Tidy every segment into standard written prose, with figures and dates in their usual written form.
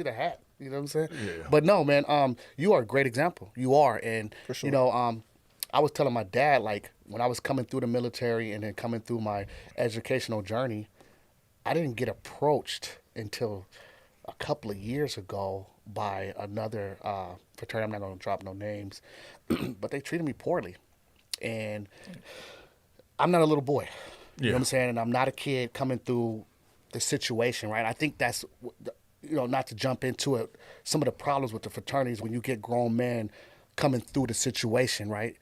the hat. You know what I'm saying? Yeah. But no, man. You are a great example. You are, and For you sure. know, I was telling my dad like when I was coming through the military and then coming through my educational journey, I didn't get approached until a couple of years ago by another fraternity. I'm not going to drop no names, but they treated me poorly, and I'm not a little boy. You know what Yeah. I'm saying? And I'm not a kid coming through the situation, right? I think that's, not to jump into it, some of the problems with the fraternities when you get grown men coming through the situation, right?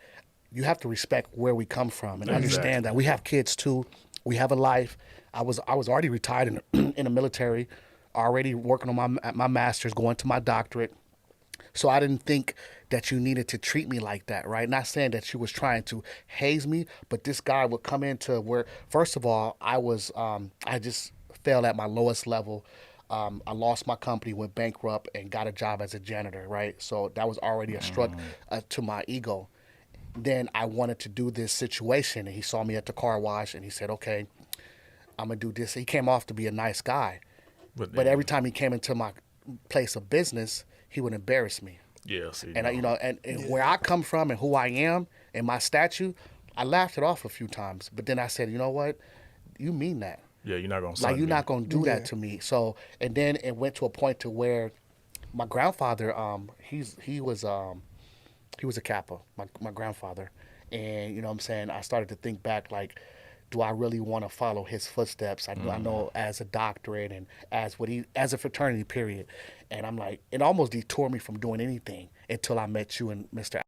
You have to respect where we come from and understand Exactly. that we have kids too. We have a life. I was already retired in the military, already working on my master's, going to my doctorate. So I didn't think that you needed to treat me like that, right? Not saying that she was trying to haze me, but this guy would come into where, first of all, I just fell at my lowest level. I lost my company, went bankrupt, and got a job as a janitor, right? So that was already a struck to my ego. Then I wanted to do this situation, and he saw me at the car wash, and he said, "Okay, I'm gonna do this." He came off to be a nice guy, But but every then, time he came into my place of business, he would embarrass me. yeah, see, And I, no. and where I come from and who I am and my statue, I laughed it off a few times. But then I said, you know what? You mean that? Yeah, you're not gonna Like sun you're me. not gonna do that Yeah. to me. So and then it went to a point to where my grandfather, he was a Kappa, my grandfather, and you know what I'm saying. I started to think back like. Do I really want to follow his footsteps? I know as a doctorate and as a fraternity period, and I'm like, it almost detoured me from doing anything until I met you and Mr.